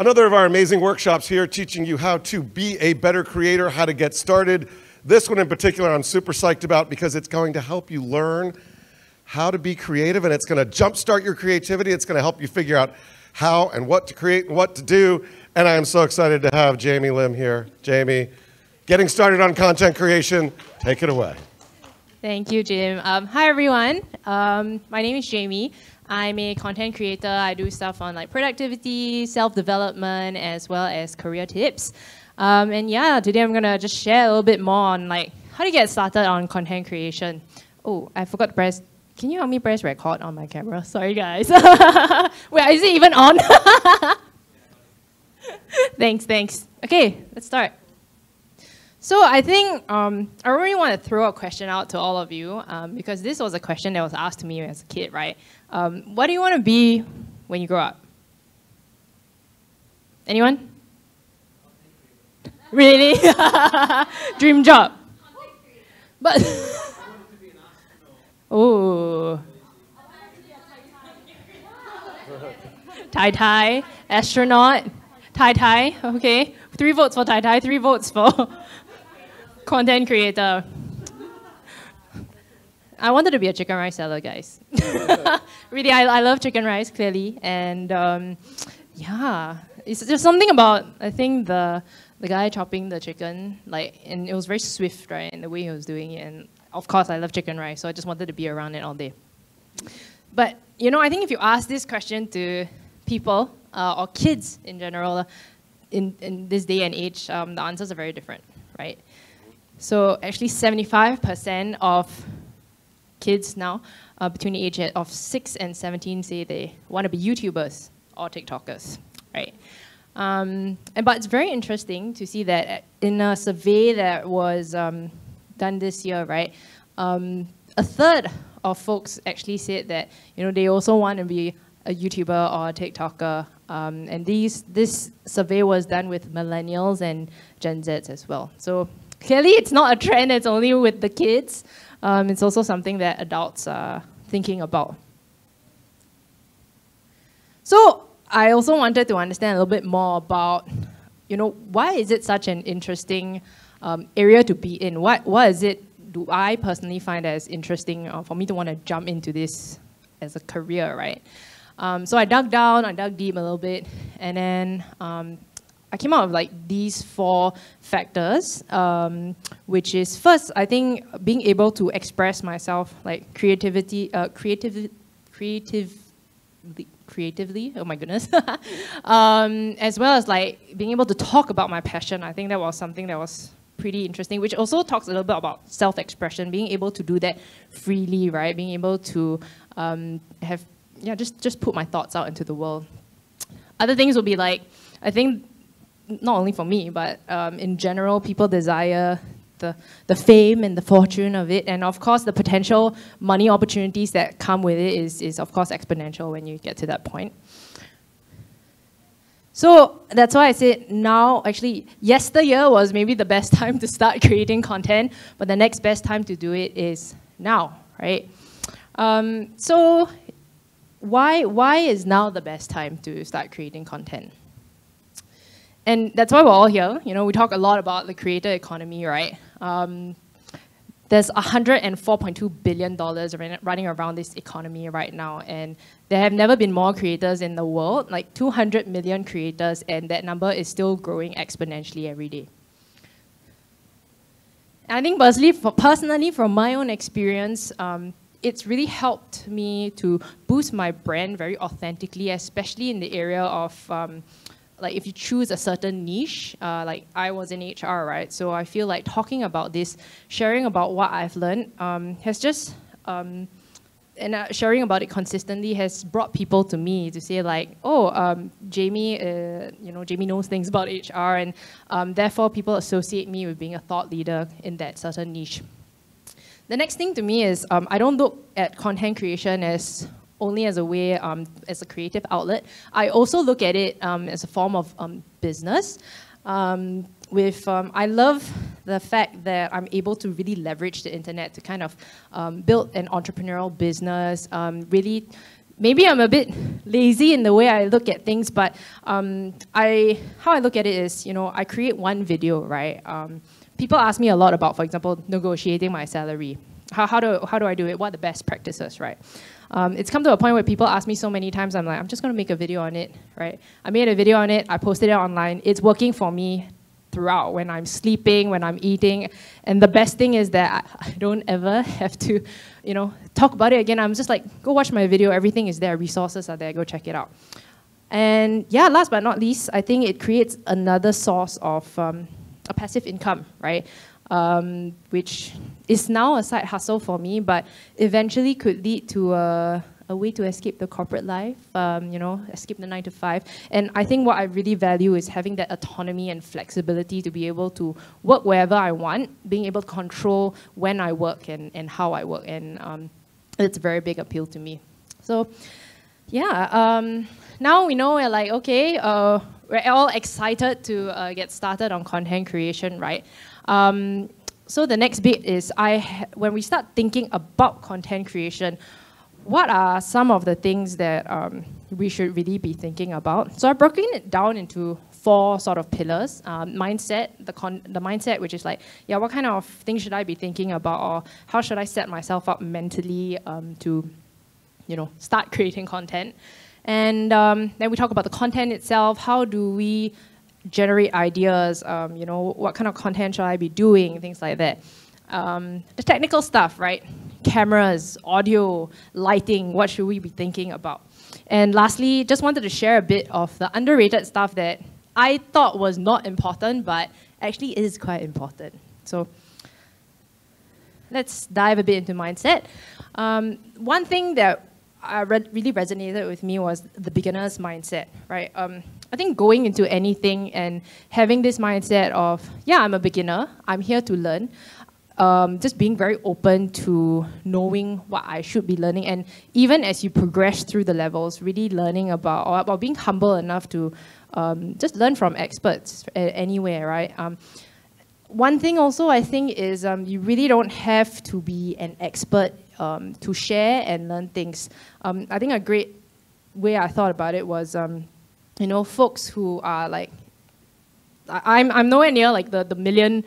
Another of our amazing workshops here teaching you how to be a better creator, how to get started. This one in particular I'm super psyched about because it's going to help you learn how to be creative, and it's going to jumpstart your creativity. It's going to help you figure out how and what to create and what to do. And I am so excited to have Jamie Lim here. Jamie, getting started on content creation, take it away. Thank you, Jim. Hi, everyone. My name is Jamie. I'm a content creator. I do stuff on like productivity, self-development, as well as career tips. And yeah, today I'm gonna just share a little bit more on like how to get started on content creation. Oh, I forgot to press. Can you help me press record on my camera? Sorry, guys. Wait, is it even on? Thanks. Okay, let's start. So I think I really want to throw a question out to all of you because this was a question that was asked to me as a kid, right? What do you want to be when you grow up? Anyone? Really? Dream job. But oh, Tai, astronaut, Tai. Okay, 3 votes for Tai, 3 votes for content creator. I wanted to be a chicken rice seller, guys. Really, I love chicken rice, clearly. And yeah, it's just something about, I think, the guy chopping the chicken, like, and it was very swift, right, in the way he was doing it. And of course, I love chicken rice, so I just wanted to be around it all day. But, you know, I think if you ask this question to people, or kids in general, in this day and age, the answers are very different, right? So actually 75% of kids now between the age of 6 and 17 say they want to be YouTubers or TikTokers, right? But it's very interesting to see that in a survey that was done this year, right, a third of folks actually said that, you know, they also want to be a YouTuber or a TikToker. And this survey was done with millennials and Gen Zs as well. So clearly it's not a trend that's only with the kids. It's also something that adults are thinking about. So I also wanted to understand a little bit more about, you know, why is it such an interesting area to be in? What is it, do I personally find as interesting for me to want to jump into this as a career, right? So I dug deep a little bit, and then I came out with like these 4 factors, which is first, I think being able to express myself, like creatively, oh my goodness, as well as like being able to talk about my passion. I think that was something that was pretty interesting, which also talks a little bit about self-expression, being able to do that freely, right? Being able to just put my thoughts out into the world. Other things will be like, I think, not only for me, but in general, people desire the fame and the fortune of it, and of course, the potential money opportunities that come with it is of course exponential when you get to that point. So that's why I said now, actually, yesteryear was maybe the best time to start creating content, but the next best time to do it is now, right? So why is now the best time to start creating content? And that's why we're all here. You know, we talk a lot about the creator economy, right? There's $104.2 billion running around this economy right now, and there have never been more creators in the world, like 200 million creators, and that number is still growing exponentially every day. And I think personally, from my own experience, it's really helped me to boost my brand very authentically, especially in the area of like if you choose a certain niche, like I was in HR, right? So I feel like talking about this, sharing about what I've learned has just, and sharing about it consistently has brought people to me to say like, oh, Jamie, you know, Jamie knows things about HR, and therefore people associate me with being a thought leader in that certain niche. The next thing to me is I don't look at content creation as only as a way, as a creative outlet. I also look at it as a form of business. I love the fact that I'm able to really leverage the internet to kind of build an entrepreneurial business, really maybe I'm a bit lazy in the way I look at things, but how I look at it is, I create one video, right? People ask me a lot about, for example, negotiating my salary. How do I do it? What are the best practices, right? It's come to a point where people ask me so many times, I'm like, I'm just going to make a video on it, right? I made a video on it, I posted it online. It's working for me throughout, when I'm sleeping, when I'm eating. And the best thing is that I don't ever have to, talk about it again. I'm just like, go watch my video. Everything is there. Resources are there. Go check it out. And yeah, last but not least, I think it creates another source of a passive income, right? Which is now a side hustle for me, but eventually could lead to a way to escape the corporate life, escape the 9 to 5. And I think what I really value is having that autonomy and flexibility to be able to work wherever I want, being able to control when I work and how I work. And it's a very big appeal to me. So yeah, now we know we're like, okay, we're all excited to get started on content creation, right? So the next bit is when we start thinking about content creation, what are some of the things that we should really be thinking about? So I've broken it down into 4 sort of pillars. Mindset, the mindset, which is like, yeah, what kind of things should I be thinking about, or how should I set myself up mentally to, start creating content? And then we talk about the content itself. How do we generate ideas? What kind of content should I be doing? Things like that. The technical stuff, right? Cameras, audio, lighting, what should we be thinking about? And lastly, just wanted to share a bit of the underrated stuff that I thought was not important, but actually is quite important. So let's dive a bit into mindset. One thing that really resonated with me was the beginner's mindset, right? I think going into anything and having this mindset of, yeah, I'm a beginner, I'm here to learn, just being very open to knowing what I should be learning, and even as you progress through the levels, really learning about, or being humble enough to just learn from experts anywhere, right? One thing also I think is you really don't have to be an expert to share and learn things. I think a great way I thought about it was, folks who are like, I'm nowhere near like the million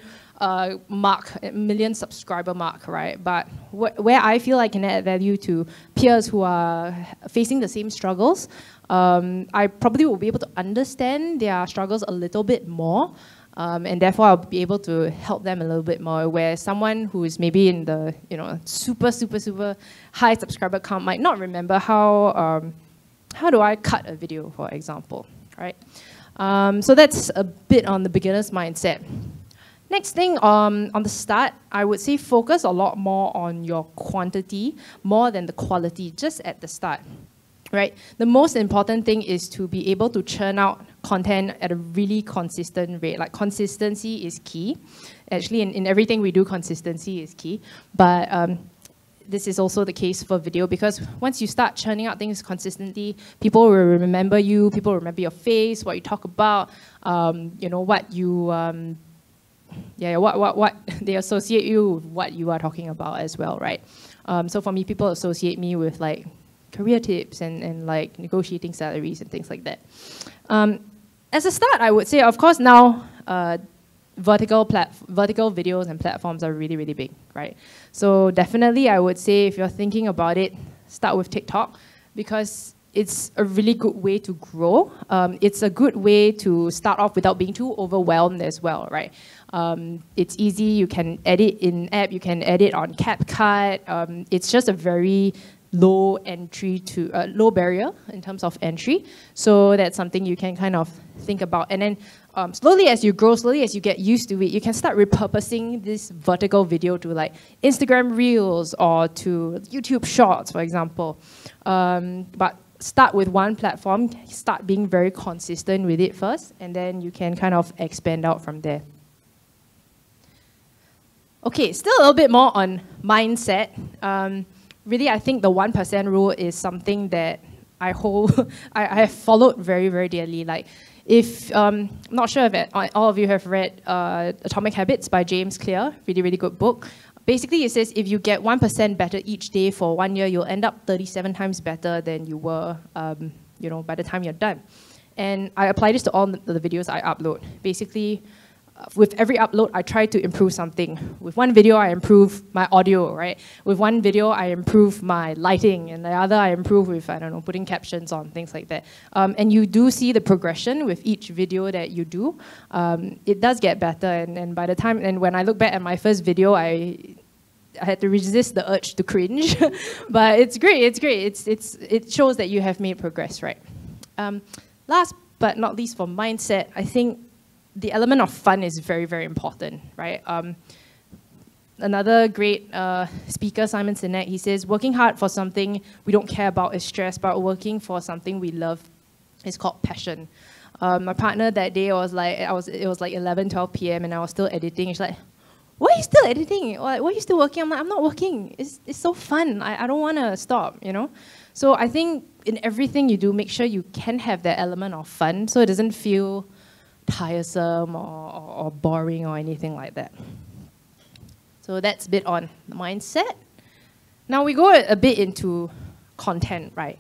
million subscriber mark, right? But where I feel I can add value to peers who are facing the same struggles, I probably will be able to understand their struggles a little bit more, and therefore I'll be able to help them a little bit more. Where someone who is maybe in the super high subscriber count might not remember how do I cut a video, for example, right? So that's a bit on the beginner's mindset. Next thing, on the start, I would say focus a lot more on your quantity more than the quality, just at the start, right? The most important thing is to be able to churn out content at a really consistent rate. Like, consistency is key. Actually, in everything we do, consistency is key. But this is also the case for video, because once you start churning out things consistently, people will remember you, people will remember your face, what you talk about, what you... what they associate you with what you are talking about as well, right? So for me, people associate me with like career tips and like negotiating salaries and things like that. As a start, I would say, of course, now vertical videos and platforms are really, really big, right? So definitely, I would say if you're thinking about it, start with TikTok, because it's a really good way to grow. It's a good way to start off without being too overwhelmed as well, right? It's easy, you can edit in app, you can edit on CapCut. It's just a very low barrier in terms of entry. So that's something you can kind of think about. And then slowly as you grow, slowly as you get used to it, you can start repurposing this vertical video to like Instagram Reels or to YouTube Shorts, for example. But start with one platform, start being very consistent with it first, and then you can kind of expand out from there. Okay, still a little bit more on mindset. Really, I think the 1% rule is something that I have followed very, very dearly. Like, I'm not sure if all of you have read Atomic Habits by James Clear, really, really good book. basically it says if you get 1% better each day for 1 year, you'll end up 37 times better than you were, you know, by the time you're done. And I apply this to all the videos I upload. Basically, with every upload, I try to improve something. With one video, I improve my audio, right? With one video, I improve my lighting, and the other I improve with, I don't know, putting captions on, things like that. And you do see the progression with each video that you do. It does get better, and by the time, and when I look back at my first video, I had to resist the urge to cringe. But it's great, it's great. It shows that you have made progress, right? Last but not least for mindset, I think the element of fun is very, very important, right? Another great speaker, Simon Sinek, he says, working hard for something we don't care about is stress, but working for something we love is called passion. My partner that day was like, it was like 11, 12 p.m. and I was still editing. She's like, why are you still editing? Why are you still working? I'm like, I'm not working. It's so fun. I don't want to stop, you know? So I think in everything you do, make sure you can have that element of fun so it doesn't feel tiresome or boring or anything like that. So that's a bit on the mindset. Now we go a bit into content, right?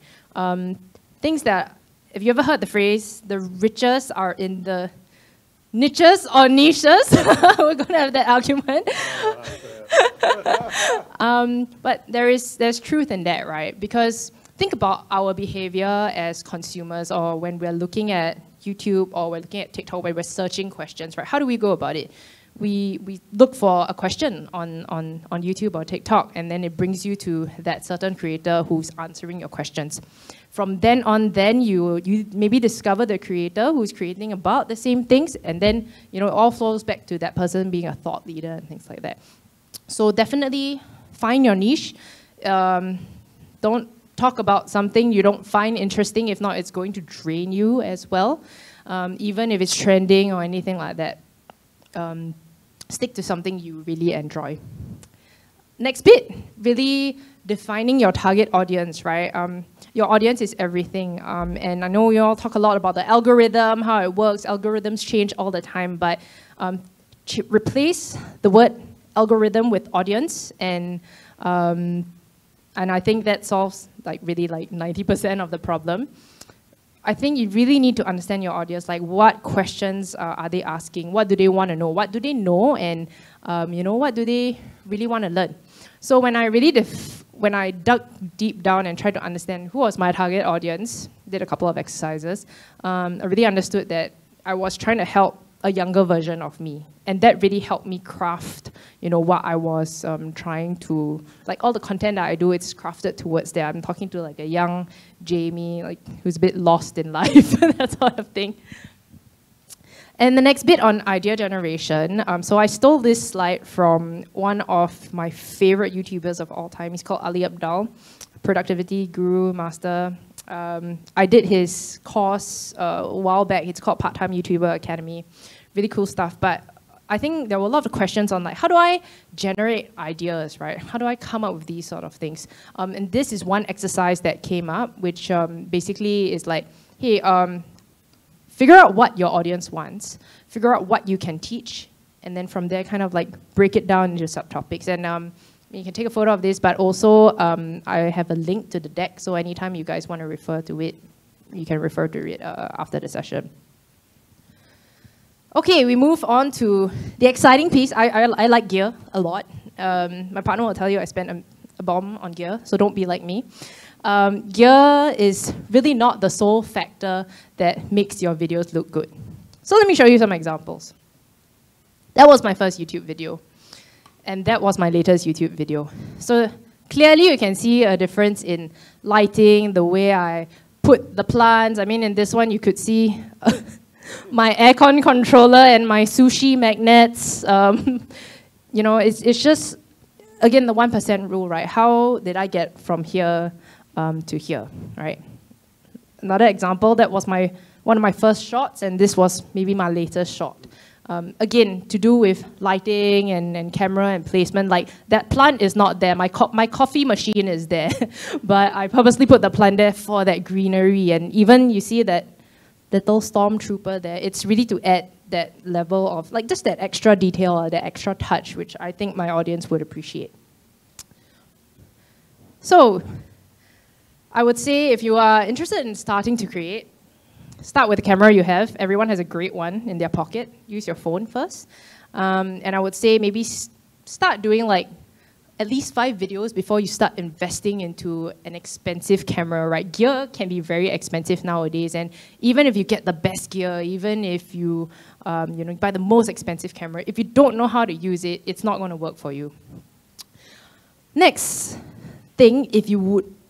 Things that, have you ever heard the phrase, the riches are in the niches or niches? We're going to have that argument. But there's truth in that, right? Because think about our behavior as consumers, or when we're looking at YouTube or we're looking at TikTok where we're searching questions, right? How do we go about it? We look for a question on YouTube or TikTok, and then it brings you to that certain creator who's answering your questions. From then on, you maybe discover the creator who's creating about the same things, and then it all flows back to that person being a thought leader and things like that. So definitely find your niche. Don't talk about something you don't find interesting. If not, it's going to drain you as well. Even if it's trending or anything like that. Stick to something you really enjoy. Next bit, really defining your target audience, right? Your audience is everything. And I know you all talk a lot about the algorithm, how it works. Algorithms change all the time, but replace the word algorithm with audience, and I think that solves really 90% of the problem. I think you really need to understand your audience, like what questions are they asking? What do they want to know? What do they know? And what do they really want to learn? So when I dug deep down and tried to understand who was my target audience, did a couple of exercises, I really understood that I was trying to help a younger version of me. And that really helped me craft, what I was trying to, all the content that I do, it's crafted towards that. I'm talking to a young Jamie, who's a bit lost in life, that sort of thing. And the next bit on idea generation. So I stole this slide from one of my favorite YouTubers of all time. He's called Ali Abdal, productivity guru, master. I did his course a while back. It's called Part-Time YouTuber Academy. Really cool stuff. But I think there were a lot of questions on how do I generate ideas, right? How do I come up with these sort of things? And this is one exercise that came up, which basically is hey, figure out what your audience wants, figure out what you can teach, and then from there kind of break it down into subtopics. And you can take a photo of this, but also I have a link to the deck, so anytime you guys want to refer to it, you can refer to it after the session. Okay, we move on to the exciting piece. I like gear a lot. My partner will tell you I spent a bomb on gear, so don't be like me. Gear is really not the sole factor that makes your videos look good. So let me show you some examples. That was my first YouTube video. And that was my latest YouTube video. So clearly you can see a difference in lighting, the way I put the plants. I mean, in this one you could see my aircon controller and my sushi magnets. It's just, again, the 1% rule, right? How did I get from here to here, right? Another example, that was one of my first shots, and this was maybe my latest shot. Again, to do with lighting and camera and placement, that plant is not there. My coffee machine is there, but I purposely put the plant there for that greenery. And even you see that little stormtrooper there, it's really to add that level of, like, just that extra detail or that extra touch, which I think my audience would appreciate. So, I would say if you are interested in starting to create, start with the camera you have. Everyone has a great one in their pocket. Use your phone first. And I would say maybe start doing like at least 5 videos before you start investing into an expensive camera, right? Gear can be very expensive nowadays, and even if you get the best gear, even if you, buy the most expensive camera, if you don't know how to use it, it's not going to work for you. Next thing, if you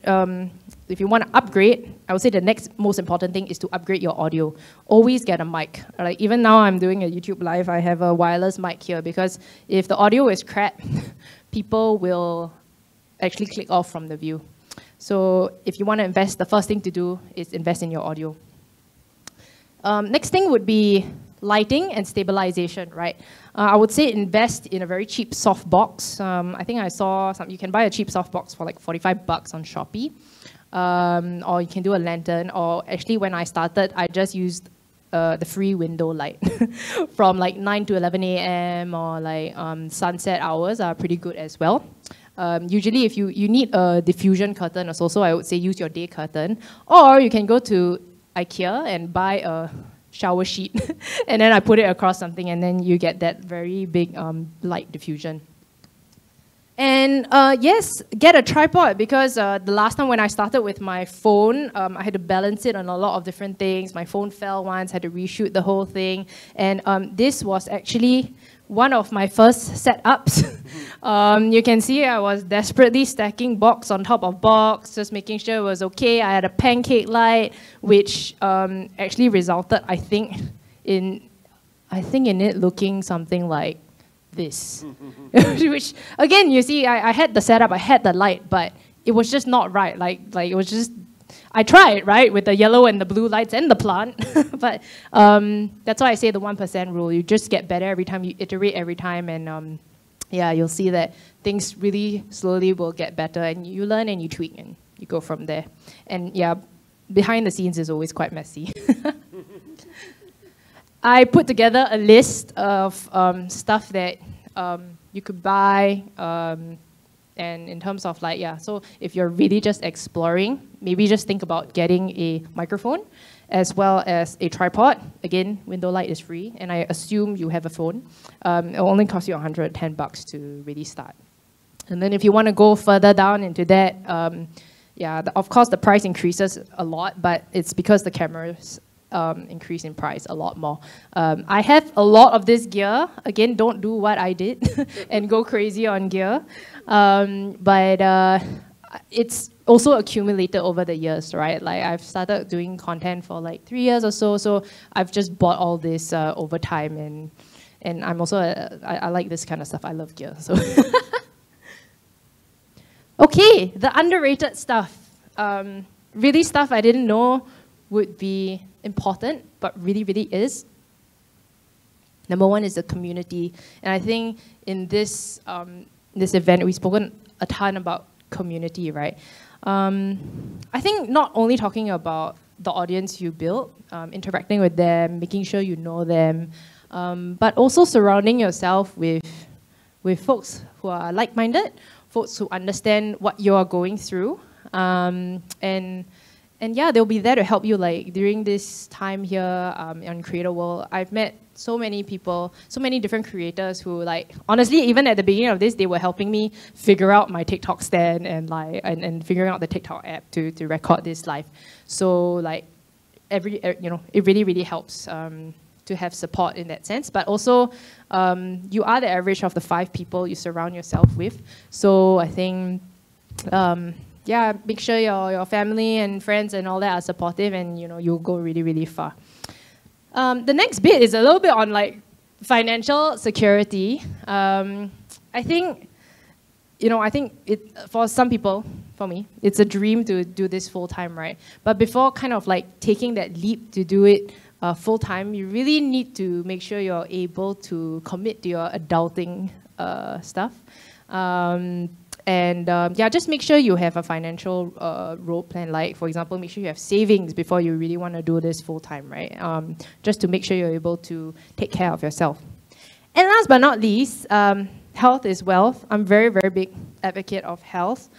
want to upgrade, I would say the next most important thing is to upgrade your audio. Always get a mic. Like even now I'm doing a YouTube live, I have a wireless mic here because if the audio is crap, people will actually click off from the view. So if you want to invest, the first thing to do is invest in your audio. Next thing would be lighting and stabilization, right? I would say invest in a very cheap softbox. I think I saw you can buy a cheap softbox for like 45 bucks on Shopee. Or you can do a lantern, or actually when I started, I just used the free window light from like 9 to 11 a.m. or like sunset hours are pretty good as well. Usually if you need a diffusion curtain or so I would say use your day curtain, or you can go to IKEA and buy a shower sheet and then I put it across something and then you get that very big light diffusion. And yes, get a tripod because the last time when I started with my phone, I had to balance it on a lot of different things. My phone fell once, had to reshoot the whole thing. And this was actually one of my first setups. You can see I was desperately stacking box on top of box, just making sure it was okay. I had a pancake light, which actually resulted, I think in it looking something like this. Which, again, you see, I had the setup, I had the light, but it was just not right. Like it was just, I tried, right, with the yellow and the blue lights and the plant, but that's why I say the 1% rule. You just get better every time, you iterate every time, and yeah, you'll see that things really slowly will get better, and you learn and you tweak and you go from there. And yeah, behind the scenes is always quite messy. I put together a list of stuff that you could buy, and in terms of like, yeah, so if you're really just exploring, maybe just think about getting a microphone as well as a tripod. Again, window light is free, and I assume you have a phone. It'll only cost you 110 bucks to really start. And then if you want to go further down into that, yeah, of course the price increases a lot, but it's because the cameras increase in price a lot more. I have a lot of this gear. Again, don't do what I did and go crazy on gear. But it's also accumulated over the years, right? Like I've started doing content for like 3 years or so, so I've just bought all this over time, and I'm also, I like this kind of stuff. I love gear, so. Okay, the underrated stuff. Really stuff I didn't know would be important, but really, really is. Number one is the community. And I think in this, this event, we've spoken a ton about community, right? I think not only talking about the audience you build, interacting with them, making sure you know them, but also surrounding yourself with folks who are like-minded, folks who understand what you're going through, and yeah, they'll be there to help you. Like during this time here on CreatorWorld, I've met so many people, so many different creators who, like, honestly, even at the beginning of this, they were helping me figure out my TikTok stand and like and figuring out the TikTok app to record this live. So like it really, really helps to have support in that sense. But also, you are the average of the 5 people you surround yourself with. So I think. Yeah, make sure your family and friends and all that are supportive, and you'll go really, really far. The next bit is a little bit on like financial security. I think, for some people, for me, it's a dream to do this full time, right? But before kind of like taking that leap to do it full time, you really need to make sure you're able to commit to your adulting stuff. And yeah, just make sure you have a financial road plan. Like, for example, make sure you have savings before you really want to do this full time, right? Just to make sure you're able to take care of yourself. And last but not least, health is wealth. I'm very, very big advocate of health.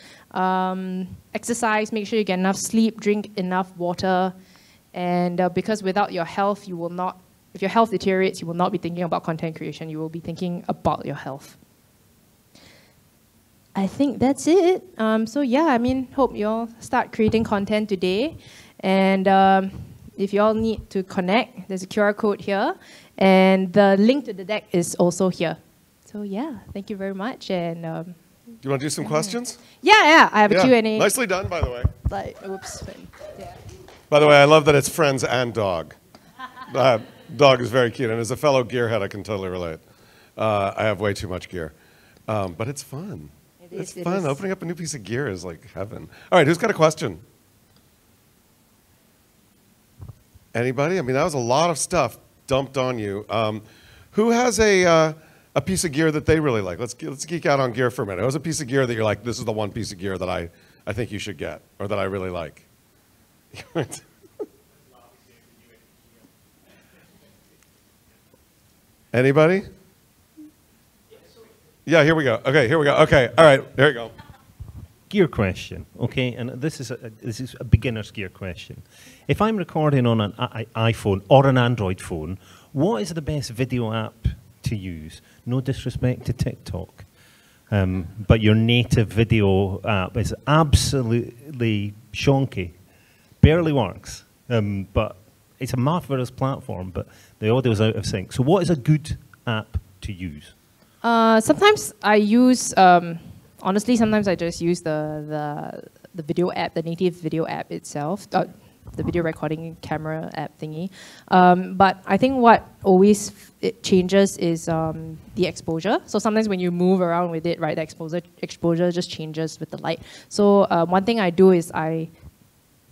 Exercise, make sure you get enough sleep, drink enough water. And because without your health, you will not, if your health deteriorates, you will not be thinking about content creation. You will be thinking about your health. I think that's it. So yeah, I mean, hope you all start creating content today. And if you all need to connect, there's a QR code here. And the link to the deck is also here. So yeah, thank you very much. And do you want to do some questions? Yeah, I have a Q&A. Nicely done, by the way. Like, oops. Yeah. By the way, I love that it's friends and dog. Dog is very cute, and as a fellow gearhead, I can totally relate. I have way too much gear, but it's fun. It's fun. Opening up a new piece of gear is like heaven. All right, who's got a question? Anybody? I mean, that was a lot of stuff dumped on you. Who has a piece of gear that they really like? Let's geek out on gear for a minute. Who has a piece of gear that you're like, this is the one piece of gear that I think you should get, or that I really like? Anybody? Yeah, here we go. Okay, here we go. Okay, all right, here we go. Gear question, okay, and this is a beginner's gear question. If I'm recording on an iPhone or an Android phone, what is the best video app to use? No disrespect to TikTok, but your native video app is absolutely shonky, barely works, but it's a marvelous platform, but the audio is out of sync. So what is a good app to use? Sometimes I use, honestly, sometimes I just use the video app, the native video app itself, the video recording camera app thingy. But I think what always it changes is the exposure. So sometimes when you move around with it, right, the exposure just changes with the light. So one thing I do is I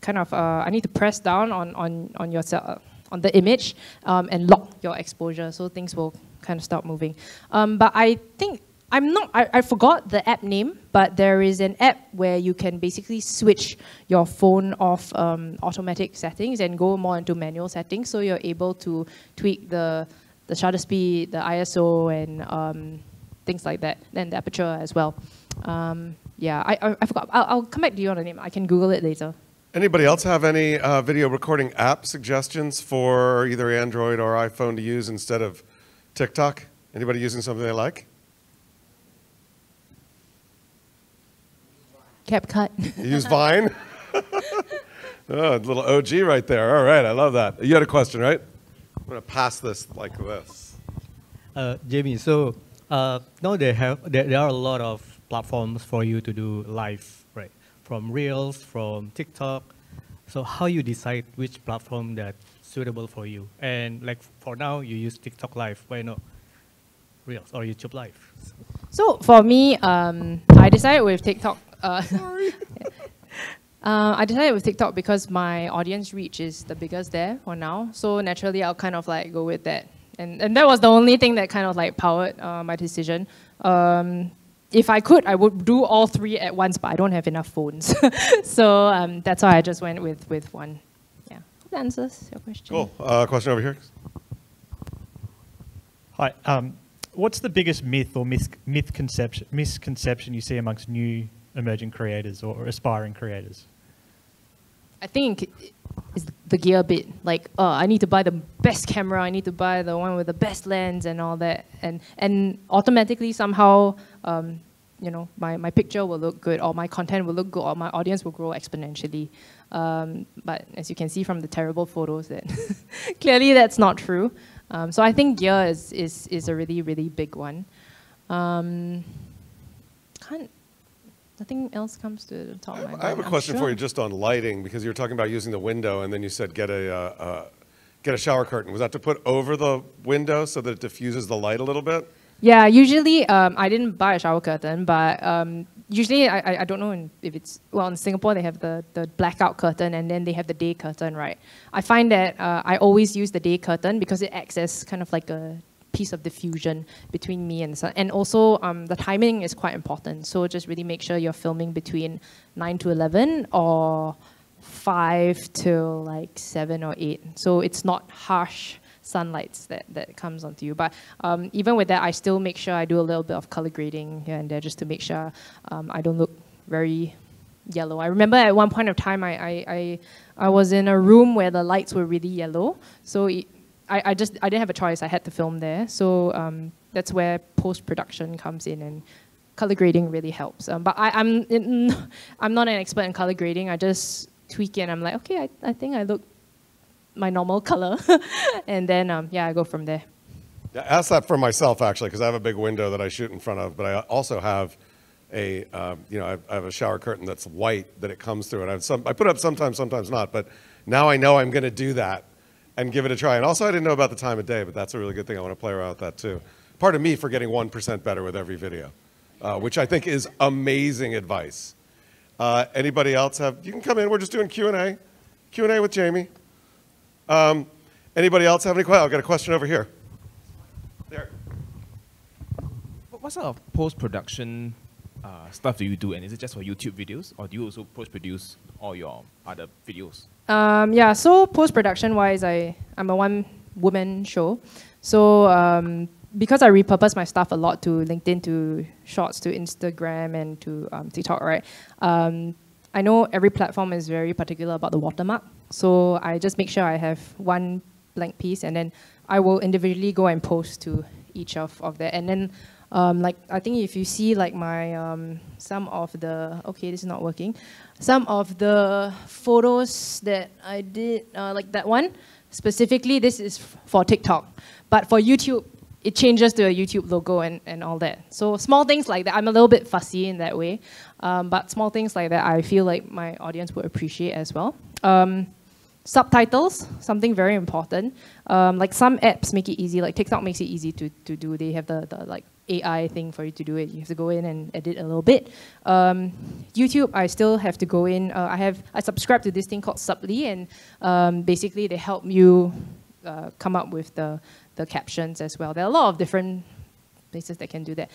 kind of I need to press down on yourself, on the image, and lock your exposure, so things will kind of stop moving. But I think I forgot the app name, but there is an app where you can basically switch your phone off automatic settings and go more into manual settings, so you're able to tweak the shutter speed, the ISO, and things like that, and the aperture as well. Yeah, I forgot. I'll come back to you on the name. I can Google it later. Anybody else have any video recording app suggestions for either Android or iPhone to use instead of TikTok? Anybody using something they like? CapCut. You use Vine? Oh, a little OG right there. All right, I love that. You had a question, right? I'm going to pass this like this. Jamie, so now there are a lot of platforms for you to do live, right? From Reels, from TikTok. So how you decide which platform that's suitable for you? And like for now, you use TikTok Live. Why not Reels or YouTube Live? So for me, I decided with TikTok. I decided with TikTok because my audience reach is the biggest there for now. So naturally, I'll kind of like go with that. And that was the only thing that kind of like powered my decision. If I could, I would do all three at once, but I don't have enough phones. So that's why I just went with one. Yeah, that answers your question. Cool. Question over here. Hi. What's the biggest myth or misconception you see amongst new emerging creators or aspiring creators? I think it's the gear bit. Like, I need to buy the best camera. I need to buy the one with the best lens and all that. And automatically somehow, you know, my picture will look good, or my content will look good, or my audience will grow exponentially. But as you can see from the terrible photos, that clearly that's not true. So I think gear is a really, really big one. Nothing else comes to the top of my mind. I have a question for you just on lighting, because you were talking about using the window, and then you said get a shower curtain. Was that to put over the window so that it diffuses the light a little bit? Yeah, usually I didn't buy a shower curtain, but usually I don't know if it's, well, in Singapore they have the blackout curtain and then they have the day curtain, right? I find that I always use the day curtain because it acts as kind of like a piece of diffusion between me and the sun. And also, the timing is quite important. So just really make sure you're filming between 9 to 11 or 5 till like 7 or 8. So it's not harsh sunlights that comes onto you. But even with that, I still make sure I do a little bit of color grading here and there just to make sure I don't look very yellow. I remember at one point of time, I was in a room where the lights were really yellow. So I didn't have a choice. I had to film there. So that's where post-production comes in, and color grading really helps. But I'm not an expert in color grading. I just tweak it, and I'm like, okay, I think I look my normal color. And then, yeah, I go from there. Yeah, ask that for myself, actually, because I have a big window that I shoot in front of, but I also have I have a shower curtain that's white that it comes through, and I put it up sometimes, sometimes not, but now I know I'm going to do that and give it a try. And also, I didn't know about the time of day, but that's a really good thing. I want to play around with that, too. Part of me for getting 1% better with every video, which I think is amazing advice. Anybody else have? You can come in. We're just doing Q&A. Q&A with Jamie. Anybody else have any questions? I've got a question over here. There. What sort of post-production stuff do you do? And is it just for YouTube videos, or do you also post-produce all your other videos? Yeah, so post-production wise, I'm a one-woman show. So because I repurpose my stuff a lot to LinkedIn, to Shorts, to Instagram, and to TikTok, right? I know every platform is very particular about the watermark. So I just make sure I have one blank piece, and then I will individually go and post to each of that. And then like, I think if you see like my, some of the, okay, this is not working. Some of the photos that I did, like that one, specifically this is for TikTok. But for YouTube, it changes to a YouTube logo and all that. So small things like that, I'm a little bit fussy in that way. But small things like that, I feel like my audience would appreciate as well. Subtitles, something very important. Like some apps make it easy, like TikTok makes it easy to do. They have the like AI thing for you to do it. You have to go in and edit a little bit. YouTube, I still have to go in. I subscribe to this thing called Subly, and basically they help you come up with the captions as well. There are a lot of different places that can do that.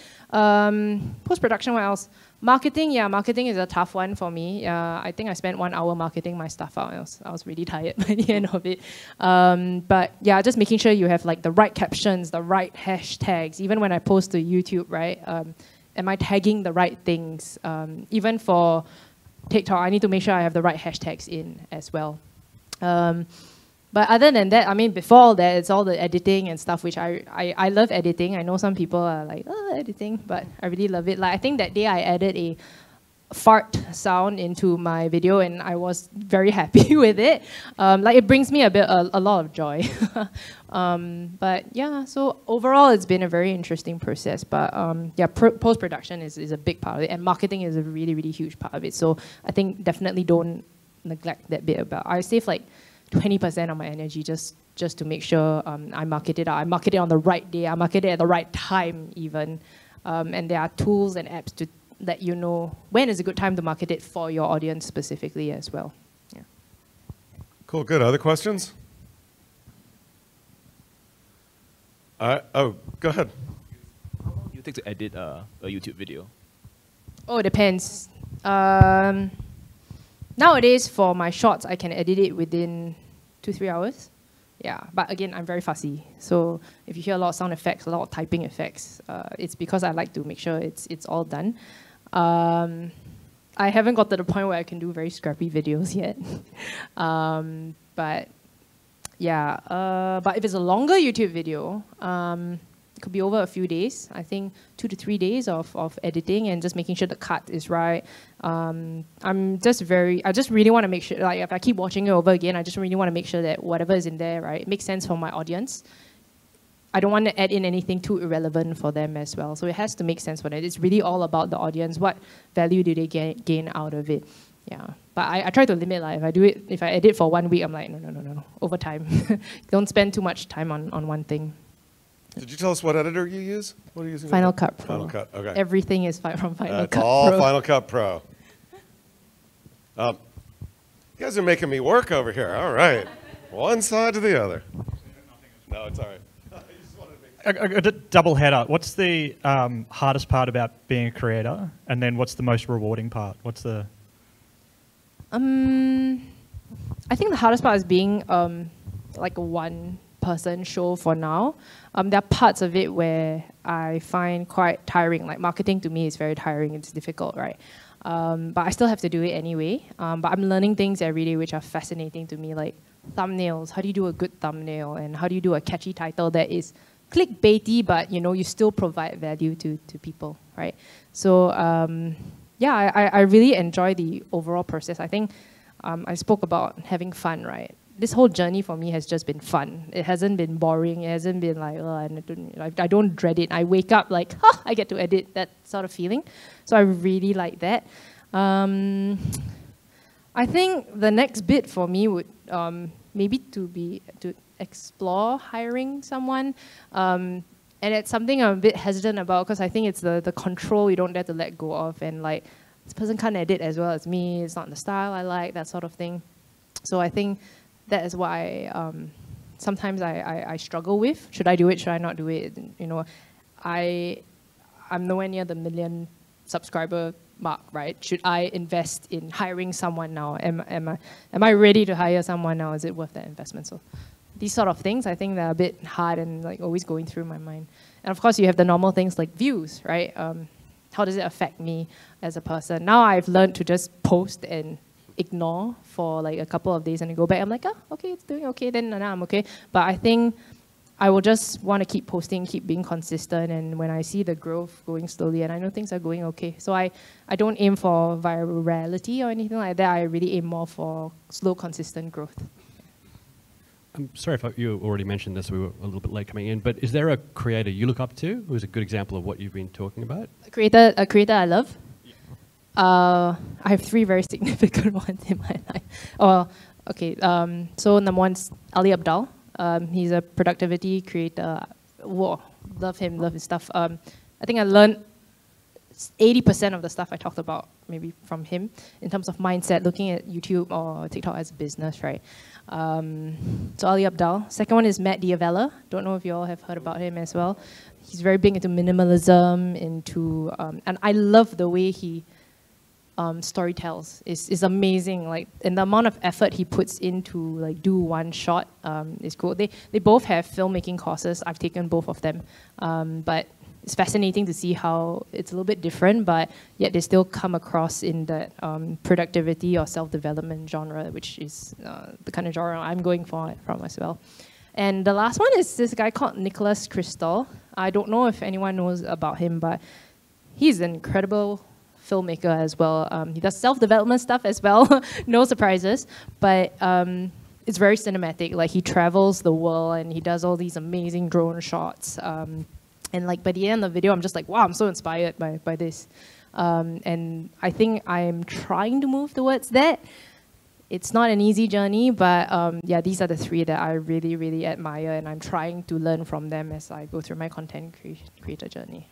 Post-production, what else? Marketing, yeah, marketing is a tough one for me. I think I spent 1 hour marketing my stuff out. I was really tired by the end of it. But yeah, just making sure you have like the right captions, the right hashtags. Even when I post to YouTube, right? Am I tagging the right things? Even for TikTok, I need to make sure I have the right hashtags in as well. But other than that, I mean, before all that, it's all the editing and stuff, which I love editing. I know some people are like, oh, editing, but I really love it. Like, I think that day I added a fart sound into my video, and I was very happy with it. Like, it brings me a lot of joy. But yeah, so overall, it's been a very interesting process. But yeah, post-production is a big part of it, and marketing is a really, really huge part of it. So I think definitely don't neglect that bit about. I save like 20% of my energy just to make sure I market it out. I market it on the right day. I market it at the right time even. And there are tools and apps to let you know when is a good time to market it for your audience specifically as well. Yeah. Cool, good. Other questions? Oh, go ahead. How long do you take to edit a YouTube video? Oh, it depends. Nowadays, for my shorts, I can edit it within 2-3 hours. Yeah, but again, I'm very fussy. So if you hear a lot of sound effects, a lot of typing effects, it's because I like to make sure it's all done. I haven't got to the point where I can do very scrappy videos yet. But yeah, but if it's a longer YouTube video, it could be over a few days. I think 2 to 3 days of editing and just making sure the cut is right. I just really want to make sure, like if I keep watching it over again, I just really want to make sure that whatever is in there, right, it makes sense for my audience. I don't want to add in anything too irrelevant for them as well. So it has to make sense for them. It's really all about the audience. What value do they gain out of it? Yeah, but I try to limit, like if I edit for 1 week, I'm like, no, over time. Don't spend too much time on one thing. Did you tell us what editor you use? What are you using? Final Cut Pro. Final Cut, okay. Everything is from Final Cut Pro. All Final Cut Pro. You guys are making me work over here. All right. One side to the other. No, it's all right. a double header. What's the hardest part about being a creator, and then what's the most rewarding part? What's the? I think the hardest part is being like a one-person show for now. There are parts of it where I find quite tiring. Like marketing to me is very tiring. It's difficult, right? But I still have to do it anyway. But I'm learning things every day which are fascinating to me, like thumbnails. How do you do a good thumbnail? And how do you do a catchy title that is clickbaity, but you still provide value to people, right? So yeah, I really enjoy the overall process. I think I spoke about having fun, right? This whole journey for me has just been fun. It hasn't been boring. It hasn't been like, oh, I don't dread it. I wake up like, I get to edit, that sort of feeling. So I really like that. I think the next bit for me would maybe to explore hiring someone. And it's something I'm a bit hesitant about because I think it's the control you don't dare to let go of. And like, this person can't edit as well as me. It's not the style I like, that sort of thing. So I think that is why sometimes I struggle with. Should I do it? Should I not do it? I'm nowhere near the 1 million subscriber mark, right? Should I invest in hiring someone now? Am I ready to hire someone now? Is it worth that investment? So these sort of things, I think they're a bit hard and like always going through my mind. And of course, you have the normal things like views, right? How does it affect me as a person? Now I've learned to just post and ignore for like a couple of days and then go back. I'm like, okay, it's doing okay, then now I'm okay. But I think I will just want to keep posting, keep being consistent, and when I see the growth going slowly and I know things are going okay. So I don't aim for virality or anything like that. I really aim more for slow, consistent growth. I'm sorry if you already mentioned this, we were a little bit late coming in, but is there a creator you look up to who's a good example of what you've been talking about? A creator I love? I have 3 very significant ones in my life. Oh, okay. So number 1's Ali Abdaal. He's a productivity creator. Whoa, love him, love his stuff. I think I learned 80% of the stuff I talked about maybe from him in terms of mindset, looking at YouTube or TikTok as a business, right? So Ali Abdaal. Second one is Matt Diavella. Don't know if you all have heard about him as well. He's very big into minimalism, and I love the way he storytells. Is amazing. Like, and the amount of effort he puts into like do one shot is cool. They both have filmmaking courses. I've taken both of them, but it's fascinating to see how it's a little bit different, but yet they still come across in that productivity or self-development genre, which is the kind of genre I'm going for from as well. And the last one is this guy called Nicholas Crystal. I don't know if anyone knows about him, but he's an incredible filmmaker as well. He does self-development stuff as well, no surprises, but it's very cinematic. Like, he travels the world and he does all these amazing drone shots. And like by the end of the video, I'm just like, wow, I'm so inspired by this. And I think I'm trying to move towards that. It's not an easy journey, but yeah, these are the 3 that I really, really admire, and I'm trying to learn from them as I go through my content creator journey.